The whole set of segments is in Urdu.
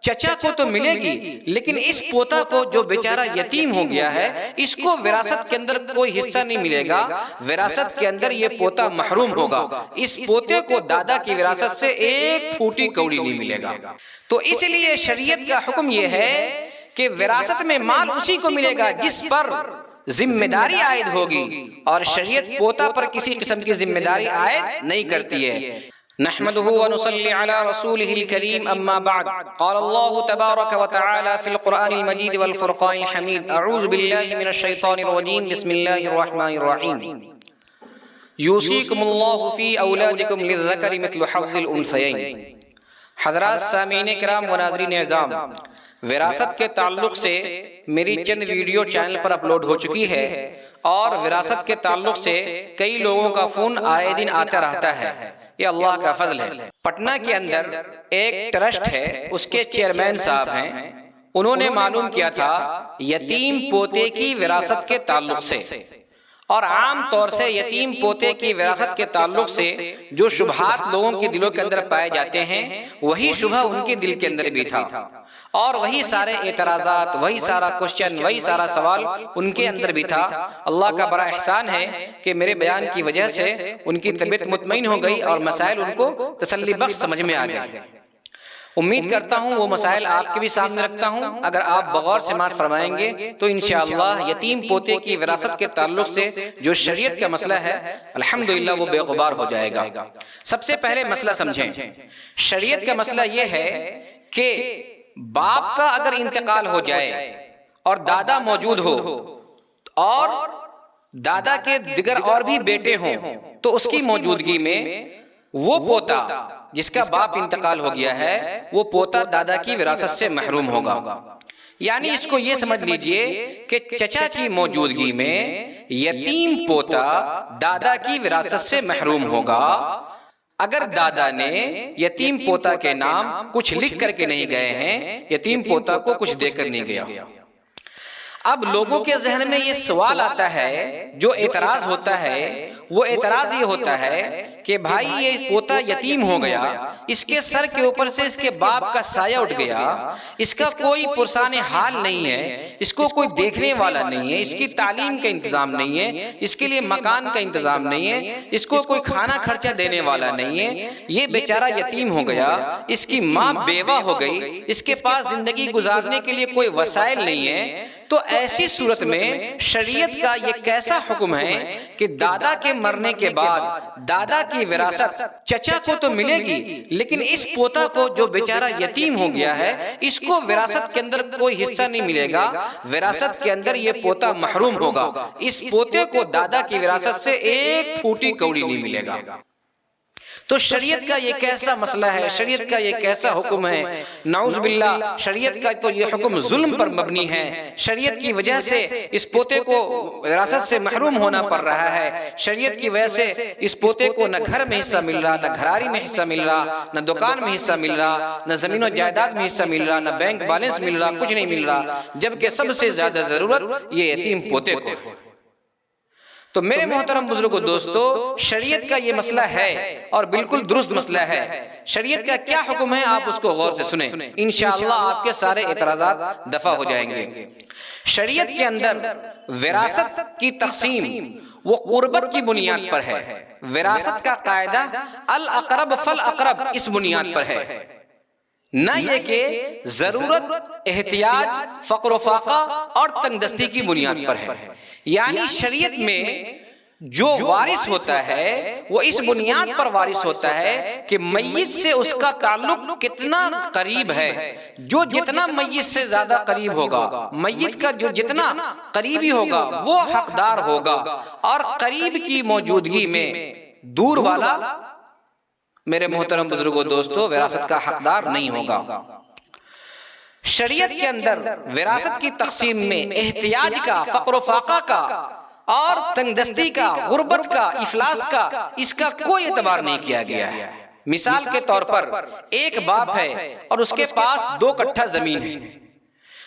چچا کو تو ملے گی، لیکن اس پوتا کو جو بیچارہ یتیم ہو گیا ہے اس کو وراثت کے اندر کوئی حصہ نہیں ملے گا، وراثت کے اندر یہ پوتا محروم ہوگا، اس پوتے کو دادا کی وراثت سے ایک پھوٹی کوڑی نہیں ملے گا۔ تو اس لیے شریعت کا حکم یہ ہے کہ وراثت میں مال اسی کو ملے گا جس پر ذمہ داری عائد ہوگی، اور شریعت پوتا پر کسی قسم کی ذمہ داری عائد نہیں کرتی ہے۔ نحمده ونصلي على رسوله الكريم اما بعد، قال الله تبارك وتعالى في القرآن المجيد والفرقان الحميد، اعوذ بالله من الشيطان الرجيم، بسم الله الرحمن الرحيم، يوصيكم الله في اولادكم للذكر مثل حظ الانثيين۔ حضرات سامعین کرام و ناظرین اعظام، وراثت کے تعلق سے میری چند ویڈیو چینل پر اپلوڈ ہو چکی ہے، اور وراثت کے تعلق سے کئی لوگوں کا فون آئے دن آتا رہتا ہے، یہ اللہ کا فضل ہے۔ پٹنہ کے اندر ایک ٹرسٹ ہے، اس کے چیئرمین صاحب ہیں، انہوں نے معلوم کیا تھا یتیم پوتے کی وراثت کے تعلق سے، اور عام طور سے یتیم پوتے کی وراثت کے تعلق سے جو شبہات لوگوں کے دلوں کے اندر پائے جاتے ہیں وہی شبہ ان کے دل کے اندر بھی تھا، اور وہی سارے اعتراضات، وہی سارا کوشچن، وہی سارا سوال ان کے اندر بھی تھا۔ اللہ کا بڑا احسان ہے کہ میرے بیان کی وجہ سے ان کی طبیعت مطمئن ہو گئی اور مسائل ان کو تسلی بخش سمجھ میں آ گئے۔ امید کرتا ہوں وہ مسائل آپ کے بھی سامنے رکھتا ہوں، اگر آپ بغور سماعت فرمائیں گے تو انشاءاللہ یتیم پوتے کی وراثت کے تعلق سے جو شریعت کا مسئلہ ہے الحمدللہ وہ بے غبار ہو جائے گا۔ سب سے پہلے مسئلہ سمجھیں، شریعت کا مسئلہ یہ ہے کہ باپ کا اگر انتقال ہو جائے اور دادا موجود ہو اور دادا کے دیگر اور بھی بیٹے ہوں تو اس کی موجودگی میں وہ پوتا جس کا باپ انتقال ہو گیا ہے وہ پوتا دادا کی وراثت سے محروم ہوگا۔ یعنی اس کو یہ سمجھ لیجئے کہ چچا کی موجودگی میں یتیم پوتا دادا کی وراثت سے محروم ہوگا اگر دادا نے یتیم پوتا کے نام کچھ لکھ کر کے نہیں گئے ہیں، یتیم پوتا کو کچھ دے کر نہیں گیا۔ اب لوگوں کے ذہن میں یہ سوال آتا ہے، جو اعتراض ہوتا ہے وہ اعتراض یہ ہوتا ہے کہ بھائی یہ پوتا یتیم ہو گیا، اس کے سر کے اوپر سے اس کے باپ کا سایہ اٹھ گیا، اس کا کوئی پرسان حال نہیں ہے، اس کو کوئی دیکھنے والا نہیں ہے، اس کی تعلیم کا انتظام نہیں ہے، اس کے لیے مکان کا انتظام نہیں ہے، اس کو کوئی کھانا خرچہ دینے والا نہیں ہے، یہ بیچارہ یتیم ہو گیا، اس کی ماں بیوہ ہو گئی، اس کے پاس زندگی گزارنے کے لیے کوئی وسائل نہیں ہے۔ تو ایسی صورت میں شریعت کا یہ کیسا حکم ہے کہ دادا کے مرنے کے بعد دادا کی وراثت چچا کو تو ملے گی، لیکن اس پوتا کو جو بیچارہ یتیم ہو گیا ہے اس کو وراثت کے اندر کوئی حصہ نہیں ملے گا، وراثت کے اندر یہ پوتا محروم ہوگا، اس پوتے کو دادا کی وراثت سے ایک پھوٹی کوڑی نہیں ملے گا۔ تو شریعت کا یہ کیسا مسئلہ ہے، شریعت کا یہ کیسا حکم ہے؟ نعوذ باللہ، شریعت کا تو یہ حکم ظلم پر مبنی ہے، شریعت کی وجہ سے اس پوتے کو وراثت سے محروم ہونا پڑ رہا ہے، شریعت کی وجہ سے اس پوتے کو نہ گھر میں حصہ مل رہا، نہ گھراری میں حصہ مل رہا، نہ دکان میں حصہ مل رہا، نہ زمین و جائیداد میں حصہ مل رہا، نہ بینک بیلنس مل رہا، کچھ نہیں مل رہا، جبکہ سب سے زیادہ ضرورت یہ یتیم پوتے کو ہے۔ تو میرے محترم بزرگوں دوستو، شریعت کا یہ مسئلہ ہے اور بالکل درست مسئلہ ہے۔ شریعت کا کیا حکم ہے آپ اس کو غور سے سنیں، انشاءاللہ آپ کے سارے اعتراضات دفع ہو جائیں گے۔ شریعت کے اندر وراثت کی تقسیم وہ قربت کی بنیاد پر ہے، وراثت کا قاعدہ الاقرب فالاقرب اس بنیاد پر ہے، نہ یہ کہ ضرورت، احتیاج، فقر و فاقہ اور تنگ دستی کی بنیاد پر ہے۔ یعنی شریعت میں جو وارث ہوتا ہے وہ اس بنیاد پر وارث ہوتا ہے کہ میت سے اس کا تعلق کتنا قریب ہے، جو جتنا میت سے زیادہ قریب ہوگا، میت کا جو جتنا قریبی ہوگا وہ حقدار ہوگا، اور قریب کی موجودگی میں دور والا میرے محترم بزرگوں دوستو وراثت کا حقدار نہیں ہوگا۔ شریعت کے اندر وراثت کی تقسیم میں احتیاج کا، فقر و فاقہ کا اور تنگ دستی کا، غربت کا، افلاس کا، اس کا کوئی اعتبار نہیں کیا گیا ہے۔ مثال کے طور پر ایک باپ ہے اور اس کے پاس 2 کٹھا زمین ہے،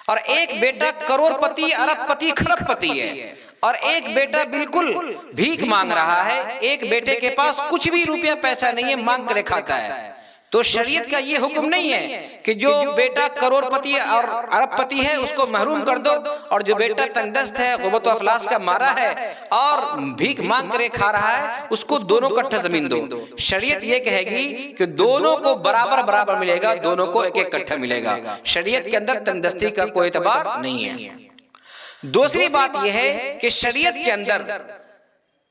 اور ایک بیٹا کروڑ پتی، ارب پتی، کھرب پتی ہے، اور ایک بیٹا بالکل بھیک مانگ رہا ہے، ایک بیٹے کے پاس کچھ بھی روپیہ پیسہ نہیں ہے، مانگ کر کھاتا ہے۔ تو شریعت کا یہ حکم نہیں ہے کہ جو بیٹا کروڑ پتی اور ارب پتی ہے اس کو محروم کر دو، اور جو بیٹا تنگ دست ہے، غربت و افلاس کا مارا ہے اور بھیک مانگ کرے کھا رہا ہے، اس کو دونوں کٹھا زمین دو۔ شریعت یہ کہے گی کہ دونوں کو برابر برابر ملے گا، دونوں کو ایک ایک کٹھا ملے گا۔ شریعت کے اندر تنگ دستی کا کوئی اعتبار نہیں ہے۔ دوسری بات یہ ہے کہ شریعت کے اندر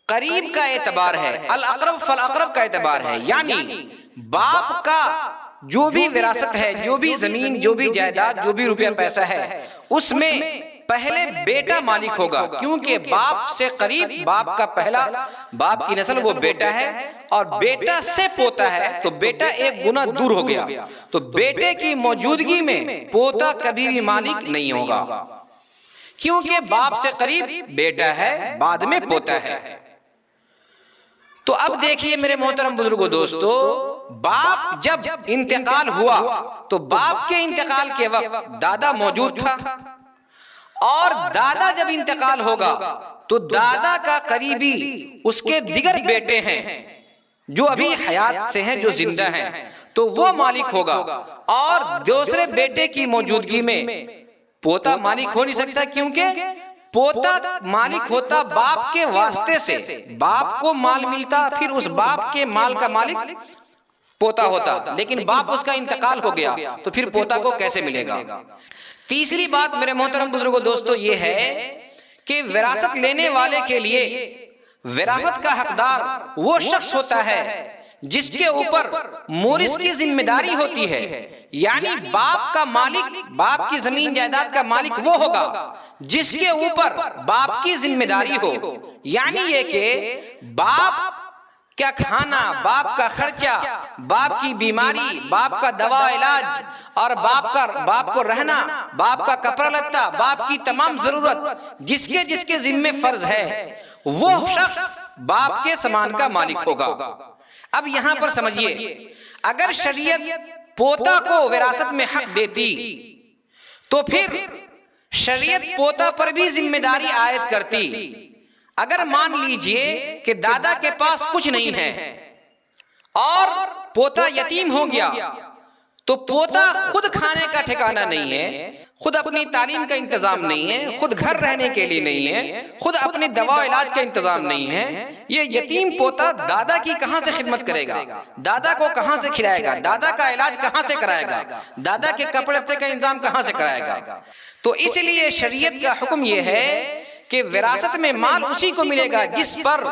قریب کا اعتبار ہے، الاقرب فالاقرب کا اعتبار ہے، یعنی باپ کا جو بھی وراثت ہے، جو بھی زمین، جو بھی جائیداد، جو بھی روپیہ پیسہ ہے، اس میں پہلے بیٹا مالک ہوگا، کیونکہ باپ سے قریب، باپ کا پہلا، باپ کی نسل وہ بیٹا ہے، اور بیٹا سے پوتا ہے تو بیٹا ایک گنا دور ہو گیا، تو بیٹے کی موجودگی میں پوتا کبھی بھی مالک نہیں ہوگا، کیونکہ باپ سے قریب بیٹا ہے، بعد میں پوتا ہے۔ تو اب دیکھیے میرے محترم بزرگوں، دوستو، باپ جب انتقال ہوا تو باپ کے انتقال کے وقت دادا موجود تھا، اور دادا جب انتقال ہوگا تو دادا کا قریبی اس کے دیگر بیٹے ہیں جو ابھی حیات سے ہیں، جو زندہ ہیں، تو وہ مالک ہوگا، اور دوسرے بیٹے کی موجودگی میں پوتا مالک ہو نہیں سکتا، کیونکہ پوتا مالک ہوتا باپ کے واسطے سے، باپ کو مال ملتا، پھر اس باپ کے مال کا مالک پوتا ہوتا، لیکن باپ اس کا انتقال ہو گیا تو پھر پوتا کو کیسے ملے گا؟ تیسری بات میرے محترم بزرگوں، دوستو، یہ ہے کہ وراثت لینے والے کے لیے وراثت کا حقدار وہ شخص ہوتا ہے جس کے اوپر مورث کی ذمہ داری ہوتی ہے، یعنی باپ کا مالک، باپ کی زمین جائیداد کا مالک وہ ہوگا جس کے اوپر باپ کی ذمہ داری ہو، یعنی یہ کہ باپ کیا کھانا، باپ کا خرچہ، باپ کی بیماری، باپ کا دوا علاج، اور باپ کو رہنا، باپ کا کپڑا لتا، باپ کی تمام ضرورت جس کے ذمہ فرض ہے، وہ شخص باپ کے سامان کا مالک ہوگا۔ اب یہاں پر سمجھیے، اگر شریعت پوتا کو وراثت میں حق دیتی تو پھر شریعت پوتا پر بھی ذمہ داری عائد کرتی۔ اگر مان لیجئے کہ دادا کے پاس کچھ نہیں ہے اور پوتا یتیم ہو گیا، تو پوتا خود کھانے کا ٹھکانہ نہیں ہے، خود اپنی تعلیم کا انتظام نہیں ہے، خود گھر رہنے کے لیے نہیں ہے، خود اپنی دوا علاج کا انتظام نہیں ہے، یہ یتیم پوتا دادا کی کہاں سے خدمت کرے گا؟ دادا کو کہاں سے کھلائے گا؟ دادا کا علاج کہاں سے کرائے گا؟ دادا کے کپڑے کا انتظام کہاں سے کرائے گا؟ تو اس لیے شریعت کا حکم یہ ہے کہ وراثت میں مال اسی کو ملے گا جس پر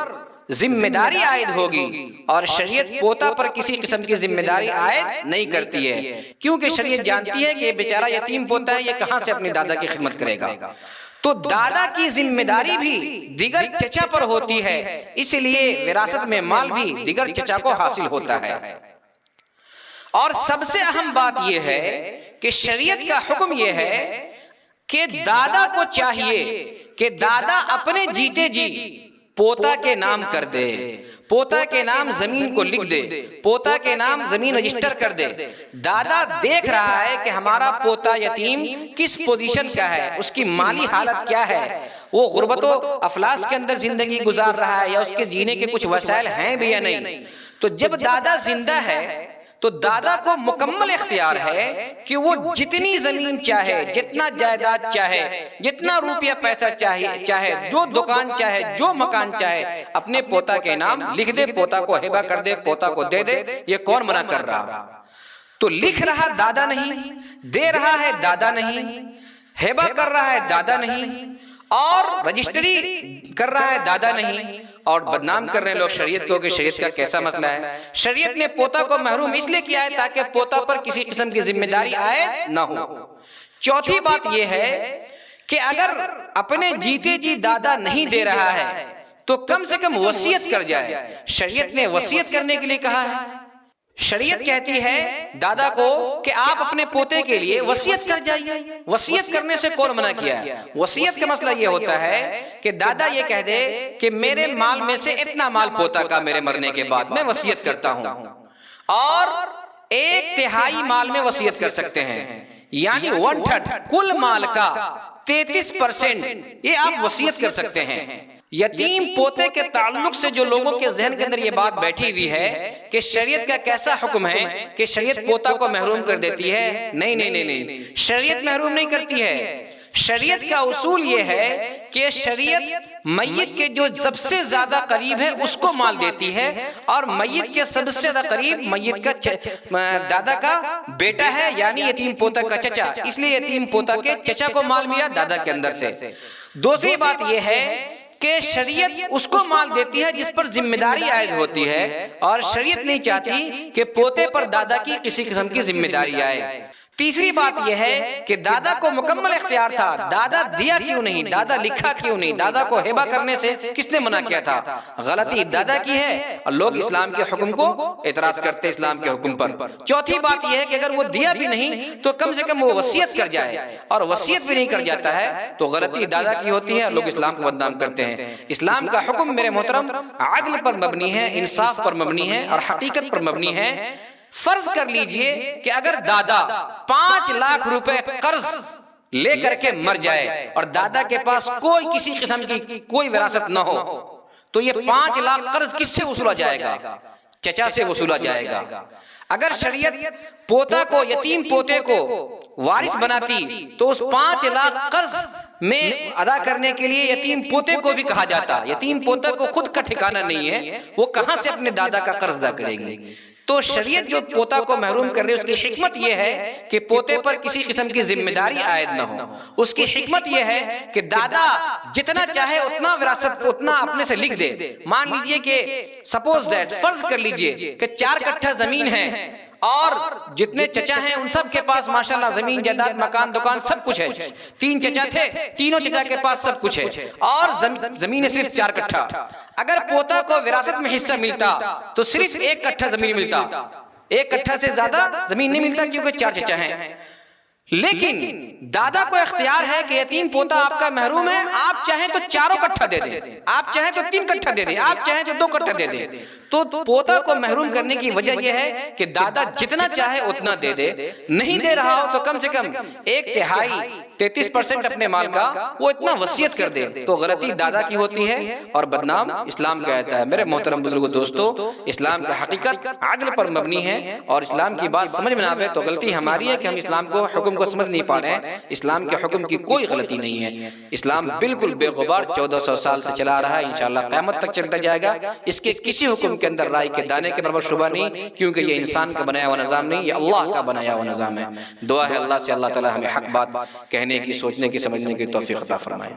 ذمہ داری عائد ہوگی، اور شریعت پوتا پر کسی قسم کی ذمہ داری عائد نہیں کرتی ہے، کیونکہ شریعت جانتی ہے کہ یہ بیچارہ یتیم پوتا ہے، یہ کہاں سے اپنی دادا کی خدمت کرے گا۔ تو دادا کی ذمہ داری بھی دیگر چچا پر ہوتی ہے، اس لیے وراثت میں مال بھی دیگر چچا کو حاصل ہوتا ہے۔ اور سب سے اہم بات یہ ہے کہ شریعت کا حکم یہ ہے کہ دادا کو چاہیے کہ دادا اپنے جیتے جی پوتا کے نام کر دے، پوتا کے نام زمین کو لکھ دے، پوتا کے نام زمین رجسٹر کر دے۔ دادا دیکھ رہا ہے کہ ہمارا پوتا یتیم کس پوزیشن کا ہے، اس کی مالی حالت کیا ہے، وہ غربت و افلاس کے اندر زندگی گزار رہا ہے یا اس کے جینے کے کچھ وسائل ہیں بھی یا نہیں۔ تو جب دادا زندہ ہے تو دادا کو مکمل اختیار ہے کہ وہ جتنی زمین چاہے، جتنا جائیداد چاہے، جتنا روپیہ پیسہ چاہے، جو دکان چاہے، جو مکان چاہے، اپنے پوتا کے نام لکھ دے، پوتا کو ہبہ کر دے، پوتا کو دے دے۔ یہ کون منع کر رہا؟ تو لکھ رہا دادا نہیں، دے رہا ہے دادا نہیں، ہبہ کر رہا ہے دادا نہیں، اور رجسٹری کر رہا ہے دادا نہیں، اور بدنام کر رہے ہیں لوگ شریعت کو کہ شریعت کا کیسا مسئلہ ہے۔ شریعت نے پوتا کو محروم اس لیے کیا ہے تاکہ پوتا پر کسی قسم کی ذمہ داری عائد نہ ہو۔ چوتھی بات یہ ہے کہ اگر اپنے جیتے جی دادا نہیں دے رہا ہے تو کم سے کم وصیت کر جائے۔ شریعت نے وصیت کرنے کے لیے کہا ہے۔ شریعت کہتی ہے دادا کو کہ آپ اپنے پوتے کے لیے وصیت کر جائیے۔ وصیت کرنے سے کون منع کیا ہے؟ وصیت کا مسئلہ یہ ہوتا ہے کہ دادا یہ کہہ دے کہ میرے مال میں سے اتنا مال پوتا کا میرے مرنے کے بعد میں وصیت کرتا ہوں، اور 1/3 مال میں وصیت کر سکتے ہیں، یعنی 1/3 کل مال کا 33% یہ آپ وصیت کر سکتے ہیں۔ یتیم پوتے کے تعلق سے جو لوگوں کے ذہن کے اندر یہ بات بیٹھی ہوئی ہے کہ شریعت کا کیسا حکم ہے کہ شریعت پوتا کو محروم کر دیتی ہے، نہیں نہیں نہیں نہیں، شریعت محروم نہیں کرتی ہے۔ شریعت کا اصول یہ ہے کہ شریعت میت کے جو سب سے زیادہ قریب ہے اس کو مال دیتی ہے، اور میت کے سب سے زیادہ قریب میت کا دادا کا بیٹا ہے، یعنی یتیم پوتا کا چچا، اس لیے یتیم پوتا کے چچا کو مال ملا دادا کے اندر سے۔ دوسری بات یہ ہے کہ شریعت اس کو مال دیتی ہے جس پر ذمہ داری عائد ہوتی ہے، اور شریعت نہیں چاہتی کہ پوتے پر دادا کی کسی قسم کی ذمہ داری آئے۔ تیسری بات یہ ہے کہ دادا کو مکمل اختیار تھا، دادا دیا کیوں نہیں، دادا لکھا کیوں نہیں، دادا کو ہبہ کرنے سے کس نے منع کیا تھا؟ غلطی دادا کی ہے، اور لوگ اسلام کے حکم کو اعتراض کرتے اسلام کے حکم پر۔ چوتھی بات یہ ہے کہ اگر وہ دیا بھی نہیں تو کم سے کم وہ وصیت کر جائے، اور وصیت بھی نہیں کر جاتا ہے تو غلطی دادا کی ہوتی ہے، اور لوگ اسلام کو بدنام کرتے ہیں۔ اسلام کا حکم میرے محترم عدل پر مبنی ہے، انصاف پر مبنی ہے، اور حقیقت پر مبنی ہے۔ فرض کر لیجئے کہ اگر دادا 5 لاکھ روپے قرض لے کر کے مر جائے اور دادا کے پاس کوئی کسی قسم کی کوئی وراثت نہ ہو، تو یہ 5 لاکھ قرض کس سے وصولا جائے گا؟ چچا سے وصولا جائے گا۔ اگر شریعت پوتا کو، یتیم پوتے کو وارث بناتی تو اس 5 لاکھ قرض میں ادا کرنے کے لیے یتیم پوتے کو بھی کہا جاتا۔ یتیم پوتا کو خود کا ٹھکانہ نہیں ہے، وہ کہاں سے اپنے دادا کا قرض ادا کرے گی؟ تو شریعت جو پوتا کو محروم کر رہی ہے اس کی حکمت یہ ہے کہ پوتے پر کسی قسم کی ذمہ داری عائد نہ ہو۔ اس کی حکمت یہ ہے کہ دادا جتنا چاہے اتنا وراثت اتنا اپنے سے لکھ دے۔ مان لیجئے کہ سپوز دیٹ، فرض کر لیجئے کہ 4 کٹھا زمین ہے، اور جتنے چچا ہیں ان سب کے پاس ماشاءاللہ زمین جائیداد مکان دکان سب کچھ ہے۔ 3 چچا تھے، تینوں چچا کے پاس سب کچھ ہے، اور زمین صرف 4 کٹھا۔ اگر پوتا کو وراثت میں حصہ ملتا تو صرف 1 کٹھا زمین ملتا، 1 کٹھا سے زیادہ زمین نہیں ملتا کیونکہ 4 چچا ہیں۔ لیکن دادا کو اختیار ہے کہ یتیم پوتا آپ کا محروم ہے، آپ چاہیں تو 4 کٹھا دے دیں، آپ چاہیں تو 3 کٹھا دے دیں، آپ چاہیں تو 2 کٹھا دے دیں۔ تو پوتا کو محروم کرنے کی وجہ یہ ہے کہ دادا جتنا چاہے اتنا دے دے، نہیں دے رہا ہو تو کم سے کم 1/3 33% اپنے مال کا وہ اتنا وصیت کر دے۔ تو غلطی دادا کی ہوتی ہے اور بدنام اسلام کہتا ہے۔ میرے محترم بزرگو دوستو، اسلام کا حقیقت عدل پر مبنی ہے، اور اسلام کی بات سمجھ میں نہ آئے تو غلطی ہماری ہے کہ ہم اسلام کو حکم کو سمجھ نہیں پا رہے ہیں۔ اسلام کے حکم کی کوئی غلطی نہیں ہے، اسلام بالکل بے غبار 1400 سال سے چلا رہا ہے، انشاءاللہ قیامت تک چلتا جائے گا۔ اس کے کسی حکم کے اندر رائے کے دانے کے برابر شبہ نہیں، کیونکہ یہ انسان کا بنایا ہوا نظام نہیں، یہ اللہ کا بنایا ہوا نظام ہے۔ دعا ہے اللہ سے اللہ تعالی ہمیں حق بات کہنے کی، سوچنے کی، سمجھنے کی توفیق عطا فرمائے۔